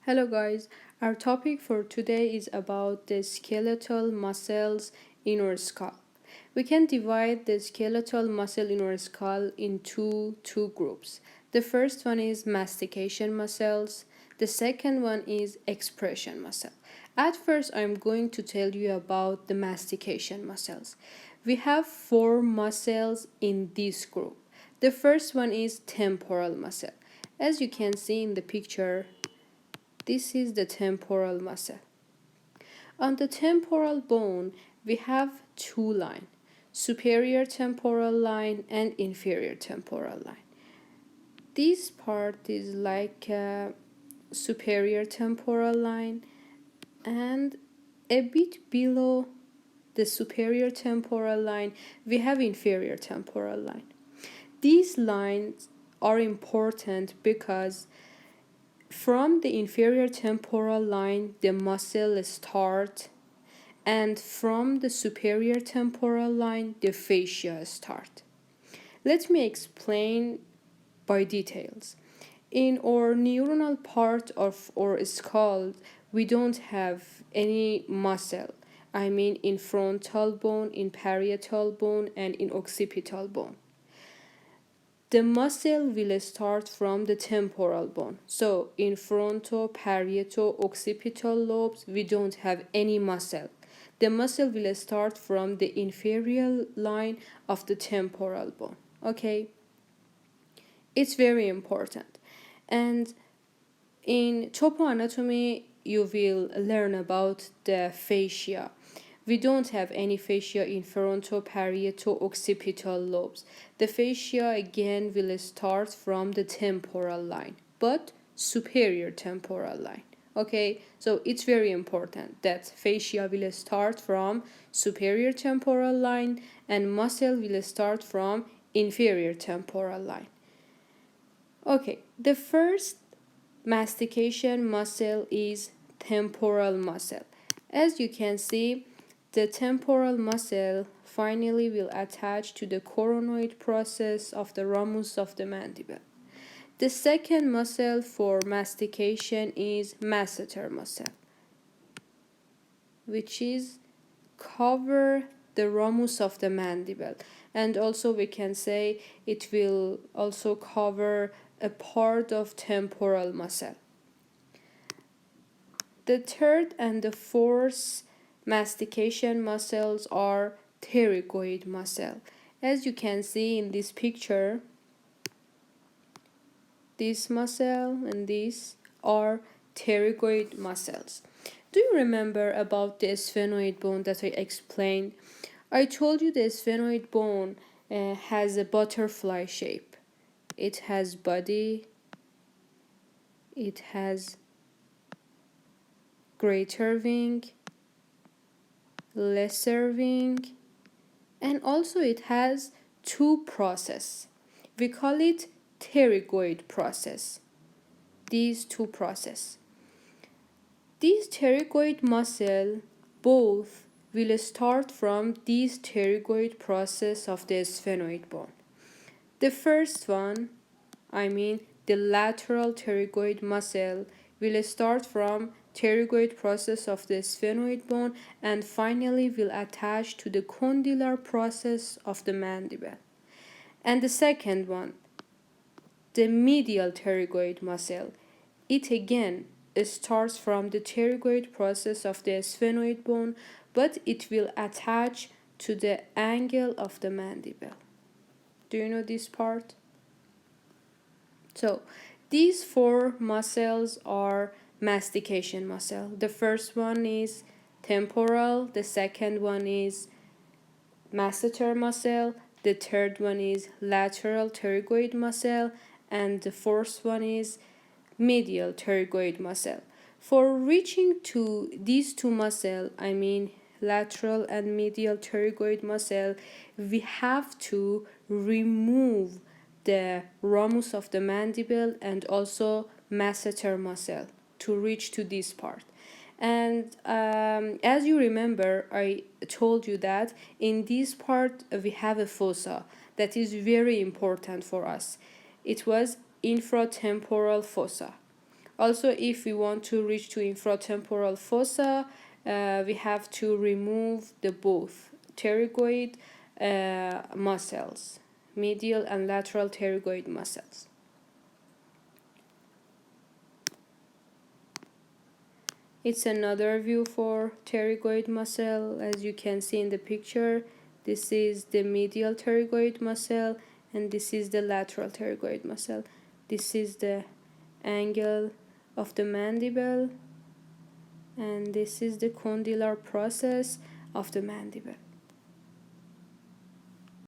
Hello guys, our topic for today is about the skeletal muscles in our skull. We can divide the skeletal muscle in our skull into two groups. The first one is mastication muscles, the second one is expression muscle. At first, I'm going to tell you about the mastication muscles. We have four muscles in this group. The first one is temporal muscle. As you can see in the picture, this is the temporal muscle. On the temporal bone, we have two lines, superior temporal line and inferior temporal line. This part is like a superior temporal line, and a bit below the superior temporal line, we have inferior temporal line. These lines are important because from the inferior temporal line, the muscle starts, and from the superior temporal line, the fascia starts. Let me explain by details. In our neuronal part of our skull, we don't have any muscle. I mean in frontal bone, in parietal bone, and in occipital bone. The muscle will start from the temporal bone. So in frontal, parietal, occipital lobes, we don't have any muscle. The muscle will start from the inferior line of the temporal bone. Okay? It's very important. And in topoanatomy, you will learn about the fascia. We don't have any fascia in frontal, parietal, occipital lobes. The fascia again will start from the temporal line, but superior temporal line. Okay, so it's very important that fascia will start from superior temporal line and muscle will start from inferior temporal line. Okay, the first mastication muscle is temporal muscle. As you can see, the temporal muscle finally will attach to the coronoid process of the ramus of the mandible. The second muscle for mastication is masseter muscle, which is cover the ramus of the mandible, and also we can say it will also cover a part of temporal muscle. The third and the fourth mastication muscles are pterygoid muscle. As you can see in this picture, this muscle and these are pterygoid muscles. Do you remember about the sphenoid bone that I explained? I told you the sphenoid bone has a butterfly shape. It has body, it has greater wing, lesser wing, and also it has two processes. We call it pterygoid process. These two processes. These pterygoid muscle both will start from this pterygoid process of the sphenoid bone. The first one, the lateral pterygoid muscle, will start from pterygoid process of the sphenoid bone and finally will attach to the condylar process of the mandible. And the second one, the medial pterygoid muscle, it again starts from the pterygoid process of the sphenoid bone, but it will attach to the angle of the mandible. Do you know this part? So these four muscles are mastication muscle. The first one is temporal, the second one is masseter muscle, the third one is lateral pterygoid muscle, and the fourth one is medial pterygoid muscle. For reaching to these two muscles, lateral and medial pterygoid muscle, we have to remove the ramus of the mandible and also masseter muscle to reach to this part. And as you remember, I told you that in this part we have a fossa that is very important for us. It was infratemporal fossa. Also, if we want to reach to infratemporal fossa, we have to remove the both pterygoid muscles, medial and lateral pterygoid muscles. It's another view for pterygoid muscle. As you can see in the picture, this is the medial pterygoid muscle and this is the lateral pterygoid muscle. This is the angle of the mandible and this is the condylar process of the mandible.